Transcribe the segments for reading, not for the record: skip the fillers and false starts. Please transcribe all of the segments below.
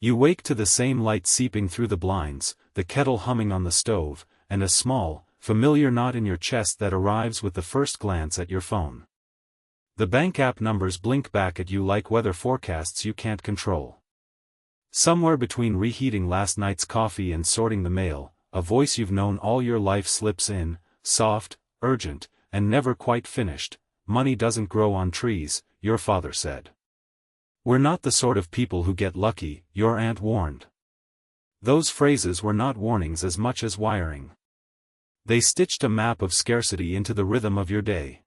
You wake to the same light seeping through the blinds, the kettle humming on the stove, and a small, familiar knot in your chest that arrives with the first glance at your phone. The bank app numbers blink back at you like weather forecasts you can't control. Somewhere between reheating last night's coffee and sorting the mail, a voice you've known all your life slips in, soft, urgent, and never quite finished. Money doesn't grow on trees, your father said. We're not the sort of people who get lucky, your aunt warned. Those phrases were not warnings as much as wiring. They stitched a map of scarcity into the rhythm of your day.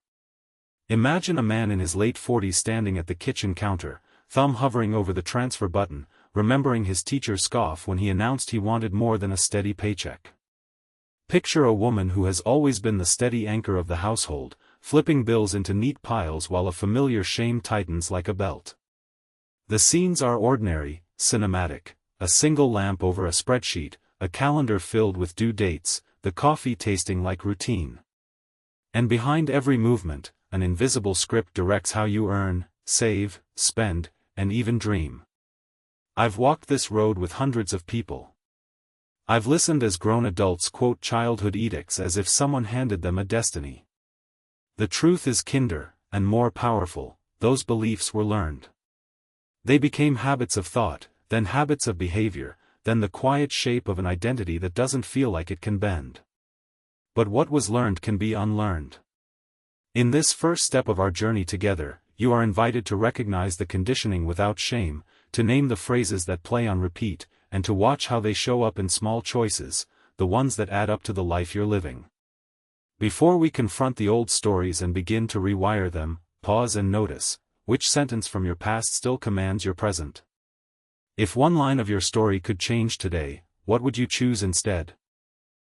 Imagine a man in his late 40s standing at the kitchen counter, thumb hovering over the transfer button, remembering his teacher's scoff when he announced he wanted more than a steady paycheck. Picture a woman who has always been the steady anchor of the household, flipping bills into neat piles while a familiar shame tightens like a belt. The scenes are ordinary, cinematic, a single lamp over a spreadsheet, a calendar filled with due dates, the coffee tasting like routine. And behind every movement, an invisible script directs how you earn, save, spend, and even dream. I've walked this road with hundreds of people. I've listened as grown adults quote childhood edicts as if someone handed them a destiny. The truth is kinder, and more powerful, those beliefs were learned. They became habits of thought, then habits of behavior, then the quiet shape of an identity that doesn't feel like it can bend. But what was learned can be unlearned. In this first step of our journey together, you are invited to recognize the conditioning without shame, to name the phrases that play on repeat, and to watch how they show up in small choices, the ones that add up to the life you're living. Before we confront the old stories and begin to rewire them, pause and notice, which sentence from your past still commands your present? If one line of your story could change today, what would you choose instead?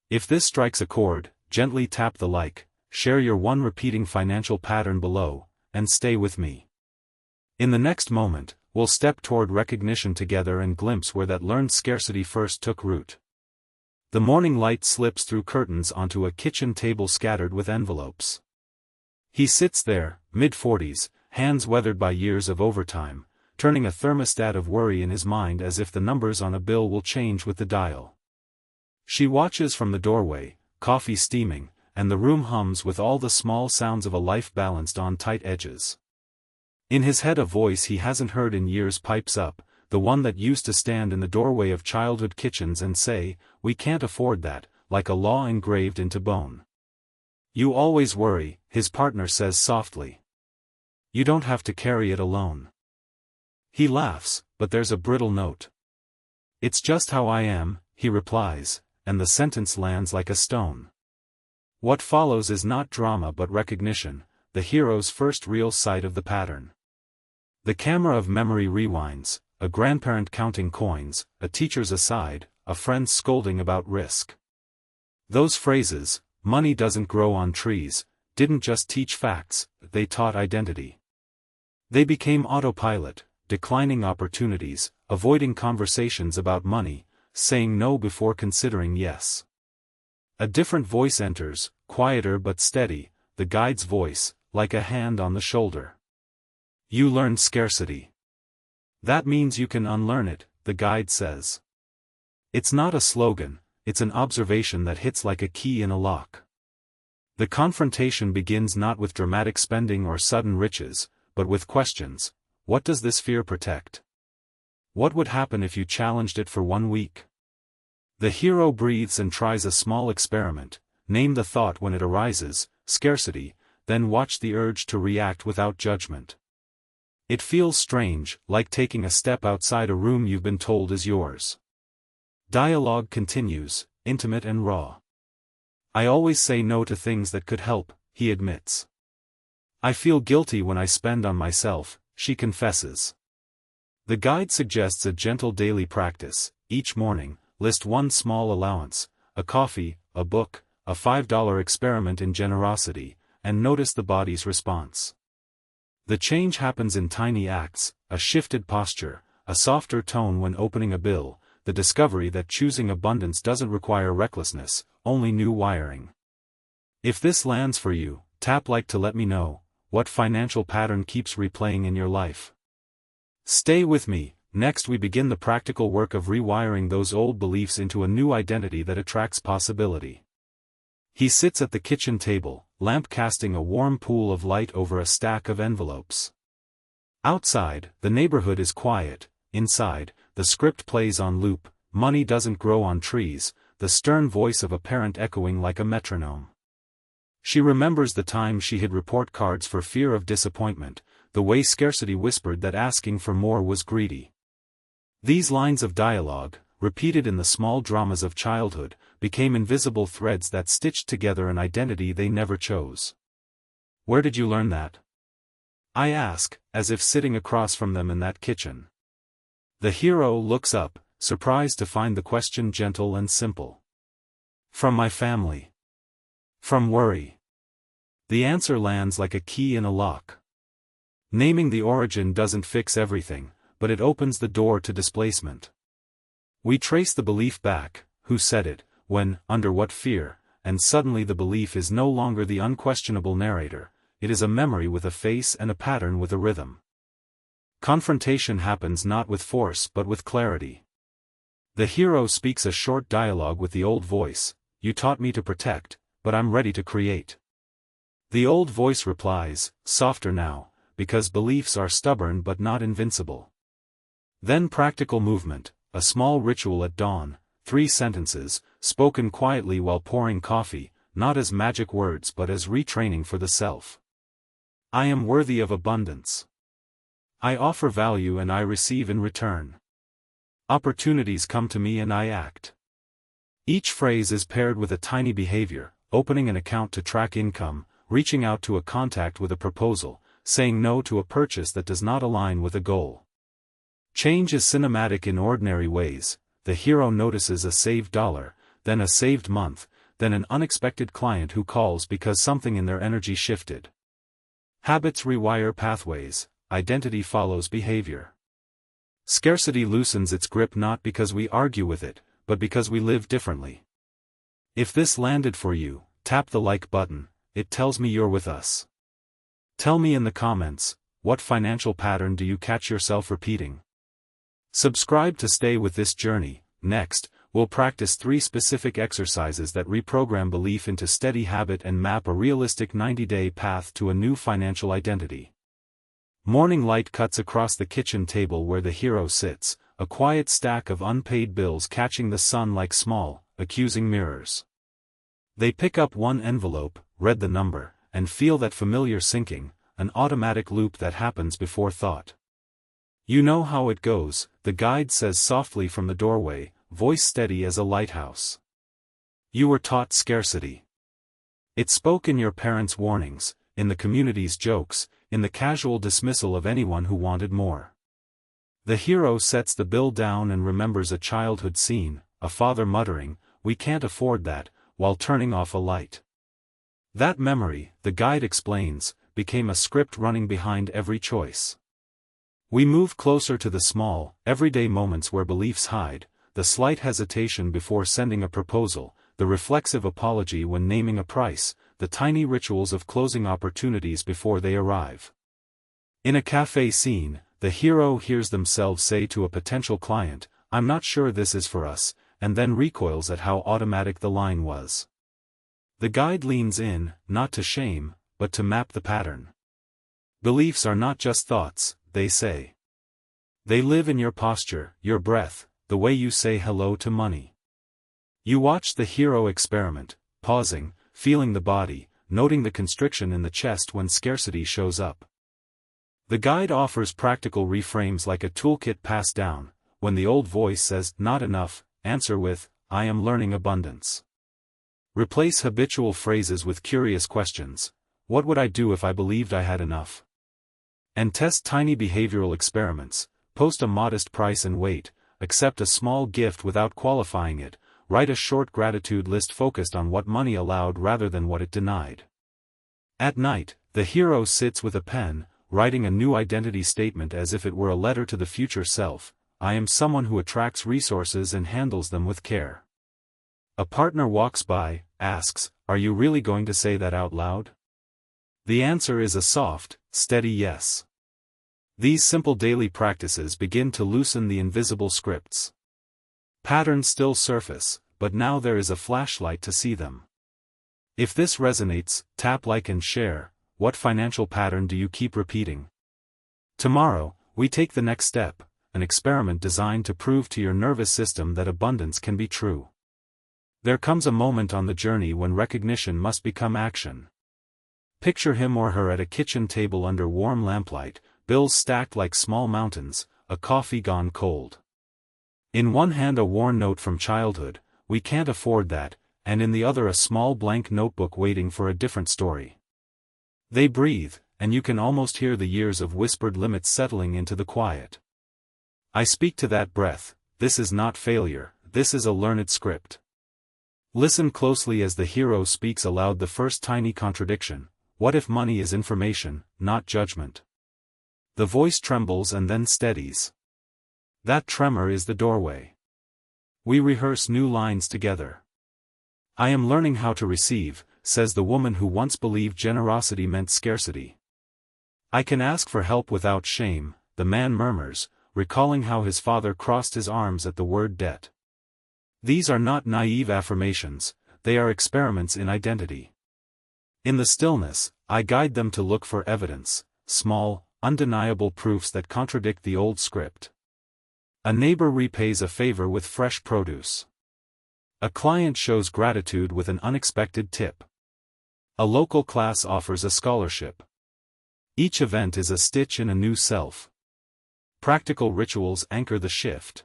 If this strikes a chord, gently tap the like, share your one repeating financial pattern below, and stay with me. In the next moment, we'll step toward recognition together and glimpse where that learned scarcity first took root. The morning light slips through curtains onto a kitchen table scattered with envelopes. He sits there, mid-40s, hands weathered by years of overtime, turning a thermostat of worry in his mind as if the numbers on a bill will change with the dial. She watches from the doorway, coffee steaming, and the room hums with all the small sounds of a life balanced on tight edges. In his head a voice he hasn't heard in years pipes up, the one that used to stand in the doorway of childhood kitchens and say, "We can't afford that," like a law engraved into bone. "You always worry," his partner says softly. "You don't have to carry it alone." He laughs, but there's a brittle note. "It's just how I am," he replies, and the sentence lands like a stone. What follows is not drama but recognition, the hero's first real sight of the pattern. The camera of memory rewinds, a grandparent counting coins, a teacher's aside, a friend scolding about risk. Those phrases, "money doesn't grow on trees," didn't just teach facts, they taught identity. They became autopilot, declining opportunities, avoiding conversations about money, saying no before considering yes. A different voice enters, quieter but steady, the guide's voice, like a hand on the shoulder. "You learned scarcity. That means you can unlearn it," the guide says. It's not a slogan, it's an observation that hits like a key in a lock. The confrontation begins not with dramatic spending or sudden riches, but with questions. What does this fear protect? What would happen if you challenged it for 1 week? The hero breathes and tries a small experiment. Name the thought when it arises, scarcity, then watch the urge to react without judgment. It feels strange, like taking a step outside a room you've been told is yours. Dialogue continues, intimate and raw. "I always say no to things that could help," he admits. "I feel guilty when I spend on myself," she confesses. The guide suggests a gentle daily practice. Each morning, list one small allowance, a coffee, a book, a $5 experiment in generosity, and notice the body's response. The change happens in tiny acts, a shifted posture, a softer tone when opening a bill, the discovery that choosing abundance doesn't require recklessness, only new wiring. If this lands for you, tap like to let me know what financial pattern keeps replaying in your life. Stay with me, Next we begin the practical work of rewiring those old beliefs into a new identity that attracts possibility. He sits at the kitchen table, lamp casting a warm pool of light over a stack of envelopes. Outside, the neighborhood is quiet. Inside, the script plays on loop. Money doesn't grow on trees, the stern voice of a parent echoing like a metronome. She remembers the time she hid report cards for fear of disappointment, the way Scarcity whispered that asking for more was greedy. These lines of dialogue, repeated in the small dramas of childhood, became invisible threads that stitched together an identity they never chose. Where did you learn that? I ask, as if sitting across from them in that kitchen. The hero looks up, surprised to find the question gentle and simple. From my family. From worry. The answer lands like a key in a lock. Naming the origin doesn't fix everything, but it opens the door to displacement. We trace the belief back, who said it, when, under what fear, and suddenly the belief is no longer the unquestionable narrator, it is a memory with a face and a pattern with a rhythm. Confrontation happens not with force but with clarity. The hero speaks a short dialogue with the old voice, "You taught me to protect, but I'm ready to create." The old voice replies, softer now, because beliefs are stubborn but not invincible. Then practical movement, a small ritual at dawn, 3 sentences, spoken quietly while pouring coffee, not as magic words but as retraining for the self. I am worthy of abundance. I offer value and I receive in return. Opportunities come to me and I act. Each phrase is paired with a tiny behavior, opening an account to track income, reaching out to a contact with a proposal, saying no to a purchase that does not align with a goal. Change is cinematic in ordinary ways. The hero notices a saved dollar, then a saved month, then an unexpected client who calls because something in their energy shifted. Habits rewire pathways, identity follows behavior. Scarcity loosens its grip not because we argue with it, but because we live differently. If this landed for you, tap the like button, it tells me you're with us. Tell me in the comments, what financial pattern do you catch yourself repeating? Subscribe to stay with this journey. Next, we'll practice 3 specific exercises that reprogram belief into steady habit and map a realistic 90-day path to a new financial identity. Morning light cuts across the kitchen table where the hero sits, a quiet stack of unpaid bills catching the sun like small, accusing mirrors. They pick up one envelope, read the number, and feel that familiar sinking, an automatic loop that happens before thought. You know how it goes, the guide says softly from the doorway, voice steady as a lighthouse. You were taught scarcity. It spoke in your parents' warnings, in the community's jokes, in the casual dismissal of anyone who wanted more. The hero sets the bill down and remembers a childhood scene, a father muttering, "We can't afford that," while turning off a light. That memory, the guide explains, became a script running behind every choice. We move closer to the small, everyday moments where beliefs hide, the slight hesitation before sending a proposal, the reflexive apology when naming a price, the tiny rituals of closing opportunities before they arrive. In a cafe scene, the hero hears themselves say to a potential client, "I'm not sure this is for us," and then recoils at how automatic the line was. The guide leans in, not to shame, but to map the pattern. Beliefs are not just thoughts, they say. They live in your posture, your breath, the way you say hello to money. You watch the hero experiment, pausing, feeling the body, noting the constriction in the chest when scarcity shows up. The guide offers practical reframes like a toolkit passed down. When the old voice says, "Not enough," answer with, "I am learning abundance." Replace habitual phrases with curious questions. What would I do if I believed I had enough? And test tiny behavioral experiments. Post a modest price and wait, accept a small gift without qualifying it, write a short gratitude list focused on what money allowed rather than what it denied. At night, the hero sits with a pen, writing a new identity statement as if it were a letter to the future self. I am someone who attracts resources and handles them with care. A partner walks by, asks, "Are you really going to say that out loud?" The answer is a soft, steady yes. These simple daily practices begin to loosen the invisible scripts. Patterns still surface, but now there is a flashlight to see them. If this resonates, tap like and share. What financial pattern do you keep repeating? Tomorrow, we take the next step, an experiment designed to prove to your nervous system that abundance can be true. There comes a moment on the journey when recognition must become action. Picture him or her at a kitchen table under warm lamplight, bills stacked like small mountains, a coffee gone cold. In one hand a worn note from childhood, "We can't afford that," and in the other a small blank notebook waiting for a different story. They breathe, and you can almost hear the years of whispered limits settling into the quiet. I speak to that breath. This is not failure, this is a learned script. Listen closely as the hero speaks aloud the first tiny contradiction. What if money is information, not judgment? The voice trembles and then steadies. That tremor is the doorway. We rehearse new lines together. "I am learning how to receive," says the woman who once believed generosity meant scarcity. "I can ask for help without shame," the man murmurs, recalling how his father crossed his arms at the word debt. These are not naive affirmations, they are experiments in identity. In the stillness, I guide them to look for evidence, small, undeniable proofs that contradict the old script. A neighbor repays a favor with fresh produce. A client shows gratitude with an unexpected tip. A local class offers a scholarship. Each event is a stitch in a new self. Practical rituals anchor the shift.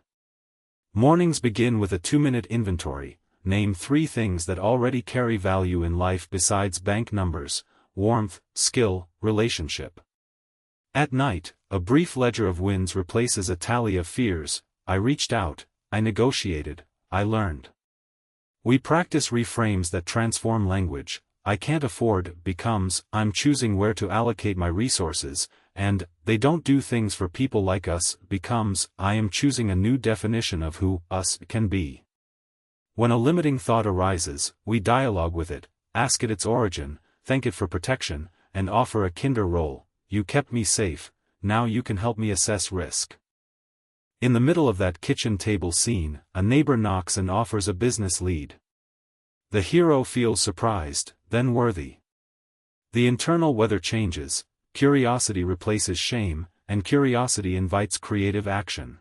Mornings begin with a 2-minute inventory. Name 3 things that already carry value in life besides bank numbers: warmth, skill, relationship. At night, a brief ledger of wins replaces a tally of fears. I reached out, I negotiated, I learned. We practice reframes that transform language. "I can't afford" becomes, "I'm choosing where to allocate my resources," and "they don't do things for people like us" becomes, "I am choosing a new definition of who us can be." When a limiting thought arises, we dialogue with it, ask it its origin, thank it for protection, and offer a kinder role. "You kept me safe, now you can help me assess risk." In the middle of that kitchen table scene, a neighbor knocks and offers a business lead. The hero feels surprised, then worthy. The internal weather changes, curiosity replaces shame, and curiosity invites creative action.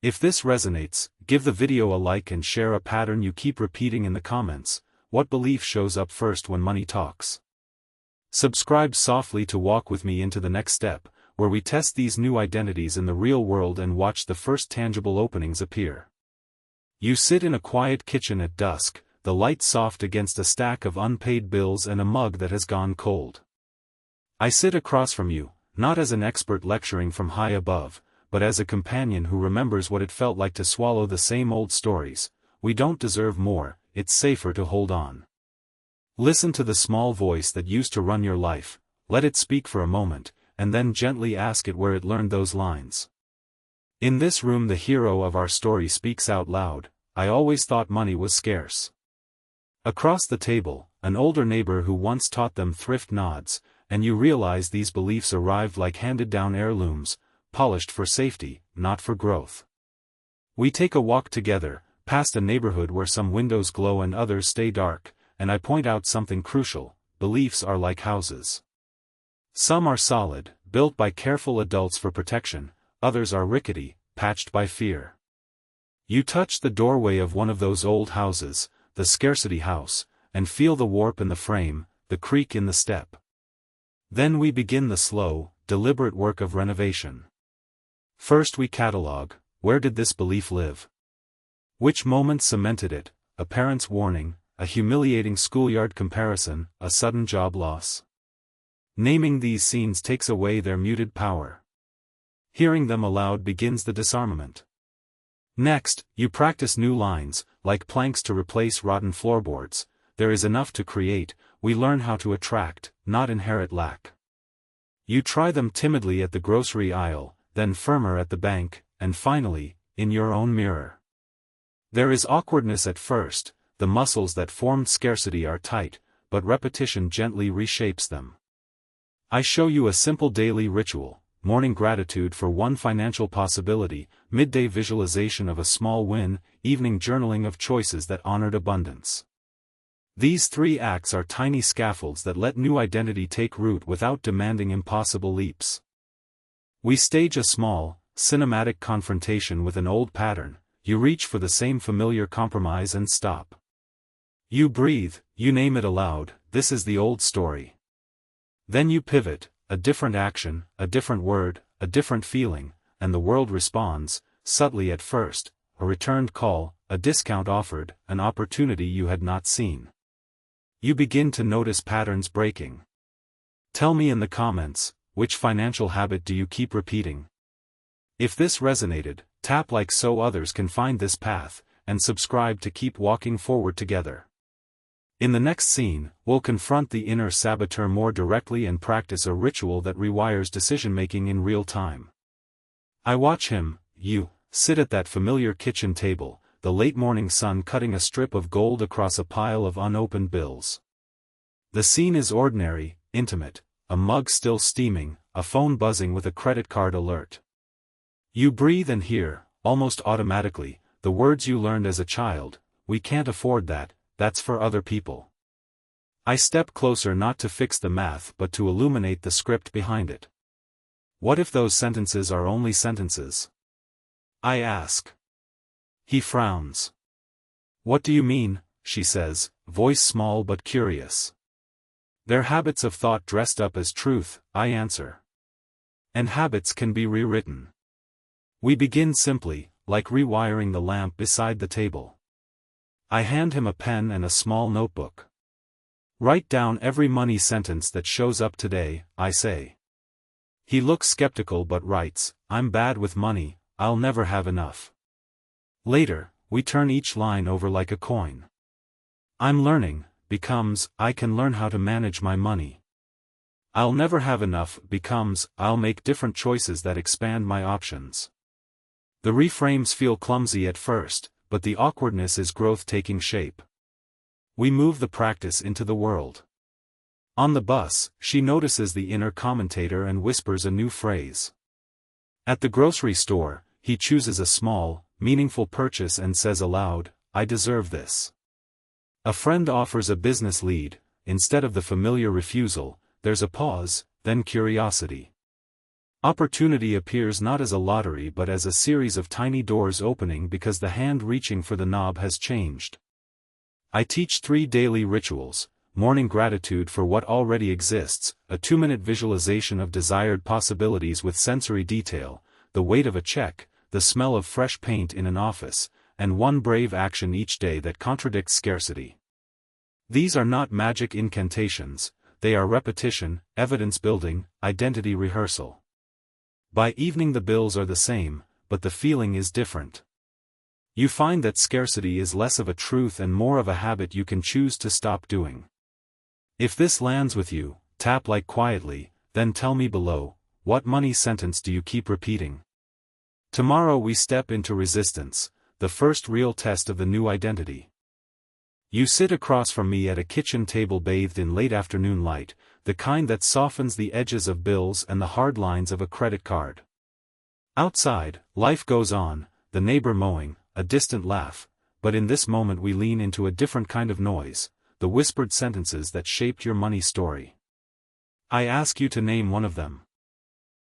If this resonates, give the video a like and share a pattern you keep repeating in the comments. What belief shows up first when money talks? Subscribe softly to walk with me into the next step, where we test these new identities in the real world and watch the first tangible openings appear. You sit in a quiet kitchen at dusk, the light soft against a stack of unpaid bills and a mug that has gone cold. I sit across from you, not as an expert lecturing from high above, but as a companion who remembers what it felt like to swallow the same old stories. We don't deserve more, it's safer to hold on. Listen to the small voice that used to run your life, let it speak for a moment, and then gently ask it where it learned those lines. In this room the hero of our story speaks out loud. "I always thought money was scarce." Across the table, an older neighbor who once taught them thrift nods, and you realize these beliefs arrived like handed-down heirlooms, polished for safety, not for growth. We take a walk together, past a neighborhood where some windows glow and others stay dark, and I point out something crucial: beliefs are like houses. Some are solid, built by careful adults for protection, others are rickety, patched by fear. You touch the doorway of one of those old houses, the scarcity house, and feel the warp in the frame, the creak in the step. Then we begin the slow, deliberate work of renovation. First we catalog: where did this belief live? Which moment cemented it? A parent's warning, a humiliating schoolyard comparison, a sudden job loss. Naming these scenes takes away their muted power. Hearing them aloud begins the disarmament. Next, you practice new lines, like planks to replace rotten floorboards. There is enough to create. We learn how to attract, not inherit lack. You try them timidly at the grocery aisle, then firmer at the bank, and finally, in your own mirror. There is awkwardness at first. The muscles that formed scarcity are tight, but repetition gently reshapes them. I show you a simple daily ritual: morning gratitude for one financial possibility, midday visualization of a small win, evening journaling of choices that honored abundance. These 3 acts are tiny scaffolds that let new identity take root without demanding impossible leaps. We stage a small, cinematic confrontation with an old pattern. You reach for the same familiar compromise and stop. You breathe, you name it aloud, this is the old story. Then you pivot, a different action, a different word, a different feeling, and the world responds, subtly at first, a returned call, a discount offered, an opportunity you had not seen. You begin to notice patterns breaking. Tell me in the comments, which financial habit do you keep repeating? If this resonated, tap like so others can find this path, and subscribe to keep walking forward together. In the next scene, we'll confront the inner saboteur more directly and practice a ritual that rewires decision-making in real time. I watch him, you, sit at that familiar kitchen table, the late morning sun cutting a strip of gold across a pile of unopened bills. The scene is ordinary, intimate, a mug still steaming, a phone buzzing with a credit card alert. You breathe and hear, almost automatically, the words you learned as a child, "We can't afford that, that's for other people." I step closer not to fix the math but to illuminate the script behind it. What if those sentences are only sentences? I ask. He frowns. What do you mean, she says, voice small but curious. They're habits of thought dressed up as truth, I answer. And habits can be rewritten. We begin simply, like rewiring the lamp beside the table. I hand him a pen and a small notebook. Write down every money sentence that shows up today, I say. He looks skeptical but writes, I'm bad with money, I'll never have enough. Later, we turn each line over like a coin. I'm learning, becomes, I can learn how to manage my money. I'll never have enough, becomes, I'll make different choices that expand my options. The reframes feel clumsy at first, but the awkwardness is growth taking shape. We move the practice into the world. On the bus, she notices the inner commentator and whispers a new phrase. At the grocery store, he chooses a small, meaningful purchase and says aloud, I deserve this. A friend offers a business lead, instead of the familiar refusal, there's a pause, then curiosity. Opportunity appears not as a lottery but as a series of tiny doors opening because the hand reaching for the knob has changed. I teach 3 daily rituals: morning gratitude for what already exists, a 2-minute visualization of desired possibilities with sensory detail, the weight of a check, the smell of fresh paint in an office, and one brave action each day that contradicts scarcity. These are not magic incantations, they are repetition, evidence building, identity rehearsal. By evening the bills are the same, but the feeling is different. You find that scarcity is less of a truth and more of a habit you can choose to stop doing. If this lands with you, tap like quietly, then tell me below, what money sentence do you keep repeating? Tomorrow we step into resistance, the first real test of the new identity. You sit across from me at a kitchen table bathed in late afternoon light, the kind that softens the edges of bills and the hard lines of a credit card. Outside, life goes on, the neighbor mowing, a distant laugh, but in this moment we lean into a different kind of noise, the whispered sentences that shaped your money story. I ask you to name one of them.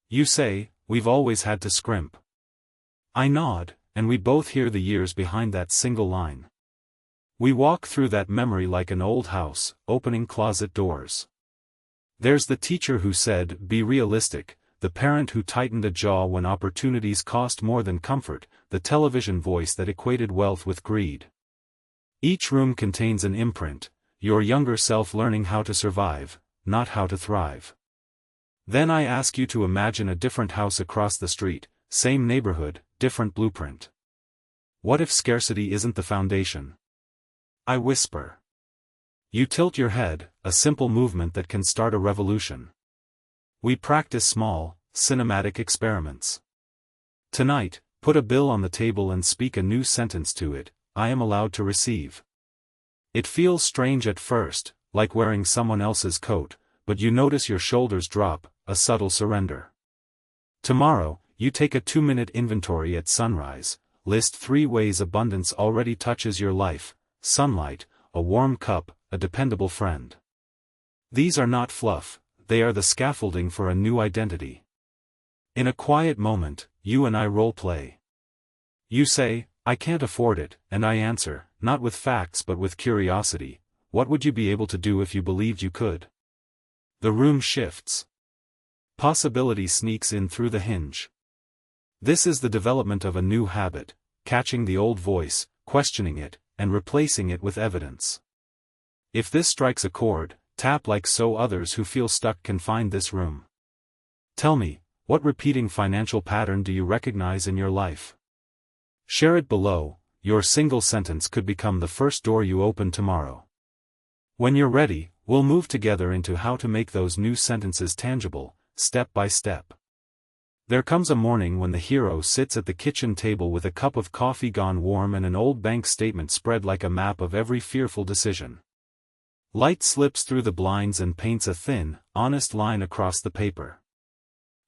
You say, we've always had to scrimp. I nod, and we both hear the years behind that single line. We walk through that memory like an old house, opening closet doors. There's the teacher who said, be realistic, the parent who tightened a jaw when opportunities cost more than comfort, the television voice that equated wealth with greed. Each room contains an imprint, your younger self learning how to survive, not how to thrive. Then I ask you to imagine a different house across the street, same neighborhood, different blueprint. What if scarcity isn't the foundation? I whisper. You tilt your head, a simple movement that can start a revolution. We practice small, cinematic experiments. Tonight, put a bill on the table and speak a new sentence to it, I am allowed to receive. It feels strange at first, like wearing someone else's coat, but you notice your shoulders drop, a subtle surrender. Tomorrow, you take a 2-minute inventory at sunrise, list 3 ways abundance already touches your life: sunlight, a warm cup, a dependable friend. These are not fluff, they are the scaffolding for a new identity. In a quiet moment, you and I role-play. You say, "I can't afford it," and I answer, not with facts but with curiosity, "What would you be able to do if you believed you could?" The room shifts. Possibility sneaks in through the hinge. This is the development of a new habit, catching the old voice, questioning it, and replacing it with evidence. If this strikes a chord, tap like so others who feel stuck can find this room. Tell me, what repeating financial pattern do you recognize in your life? Share it below. Your single sentence could become the first door you open tomorrow. When you're ready, we'll move together into how to make those new sentences tangible, step by step. There comes a morning when the hero sits at the kitchen table with a cup of coffee gone warm and an old bank statement spread like a map of every fearful decision. Light slips through the blinds and paints a thin, honest line across the paper.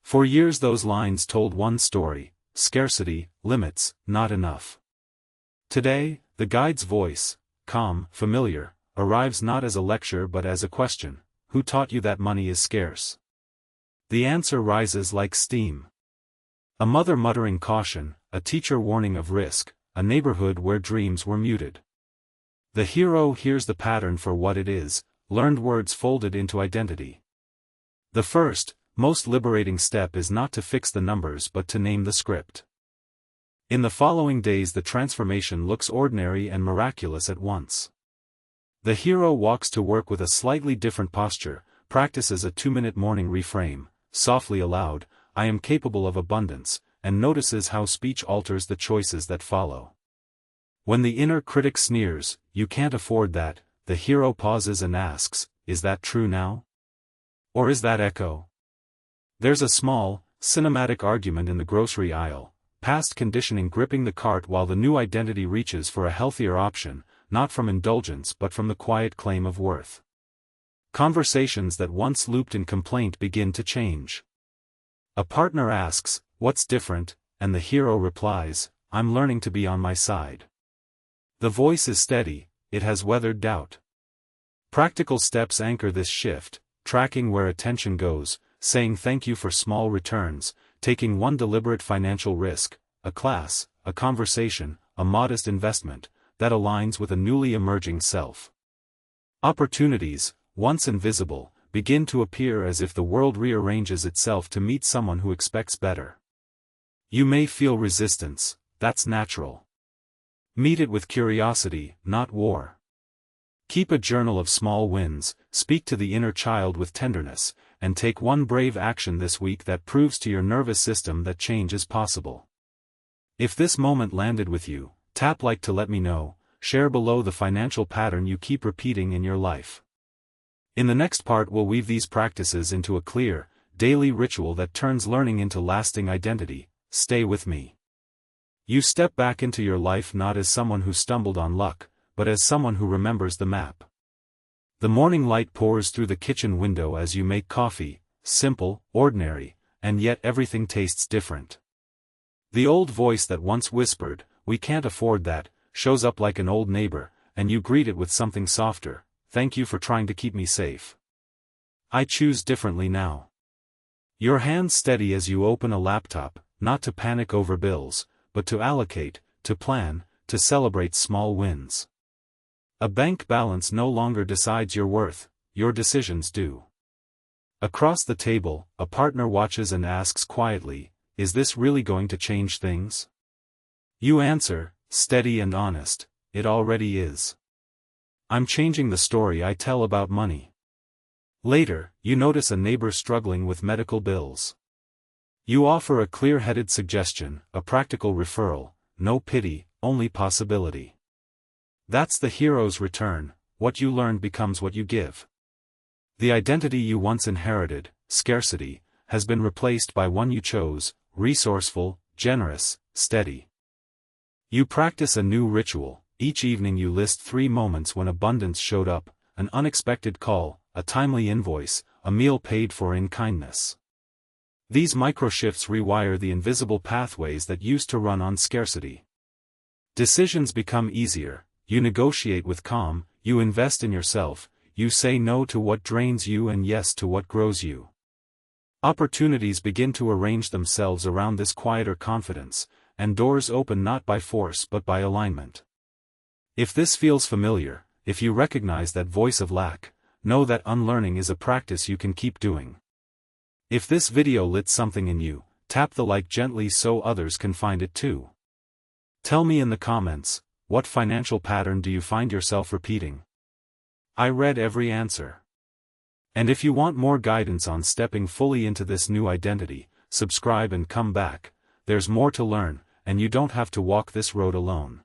For years those lines told one story: scarcity, limits, not enough. Today, the guide's voice, calm, familiar, arrives not as a lecture but as a question: who taught you that money is scarce? The answer rises like steam. A mother muttering caution, a teacher warning of risk, a neighborhood where dreams were muted. The hero hears the pattern for what it is: learned words folded into identity. The first, most liberating step is not to fix the numbers but to name the script. In the following days the transformation looks ordinary and miraculous at once. The hero walks to work with a slightly different posture, practices a 2-minute morning reframe, softly aloud, "I am capable of abundance," and notices how speech alters the choices that follow. When the inner critic sneers, "You can't afford that," the hero pauses and asks, "Is that true now? Or is that echo?" There's a small, cinematic argument in the grocery aisle, past conditioning gripping the cart while the new identity reaches for a healthier option, not from indulgence but from the quiet claim of worth. Conversations that once looped in complaint begin to change. A partner asks, "What's different?" and the hero replies, "I'm learning to be on my side." The voice is steady, it has weathered doubt. Practical steps anchor this shift: tracking where attention goes, saying thank you for small returns, taking one deliberate financial risk, a class, a conversation, a modest investment, that aligns with a newly emerging self. Opportunities, once invisible, begin to appear as if the world rearranges itself to meet someone who expects better. You may feel resistance, that's natural. Meet it with curiosity, not war. Keep a journal of small wins, speak to the inner child with tenderness, and take one brave action this week that proves to your nervous system that change is possible. If this moment landed with you, tap like to let me know, share below the financial pattern you keep repeating in your life. In the next part we'll weave these practices into a clear, daily ritual that turns learning into lasting identity. Stay with me. You step back into your life not as someone who stumbled on luck, but as someone who remembers the map. The morning light pours through the kitchen window as you make coffee, simple, ordinary, and yet everything tastes different. The old voice that once whispered, "We can't afford that," shows up like an old neighbor, and you greet it with something softer: "Thank you for trying to keep me safe. I choose differently now." Your hands steady as you open a laptop, not to panic over bills, but to allocate, to plan, to celebrate small wins. A bank balance no longer decides your worth, your decisions do. Across the table, a partner watches and asks quietly, "Is this really going to change things?" You answer, steady and honest, "It already is. I'm changing the story I tell about money." Later, you notice a neighbor struggling with medical bills. You offer a clear-headed suggestion, a practical referral: no pity, only possibility. That's the hero's return: what you learned becomes what you give. The identity you once inherited, scarcity, has been replaced by one you chose: resourceful, generous, steady. You practice a new ritual. Each evening you list 3 moments when abundance showed up: an unexpected call, a timely invoice, a meal paid for in kindness. These microshifts rewire the invisible pathways that used to run on scarcity. Decisions become easier, you negotiate with calm, you invest in yourself, you say no to what drains you and yes to what grows you. Opportunities begin to arrange themselves around this quieter confidence, and doors open not by force but by alignment. If this feels familiar, if you recognize that voice of lack, know that unlearning is a practice you can keep doing. If this video lit something in you, tap the like gently so others can find it too. Tell me in the comments, what financial pattern do you find yourself repeating? I read every answer. And if you want more guidance on stepping fully into this new identity, subscribe and come back. There's more to learn, and you don't have to walk this road alone.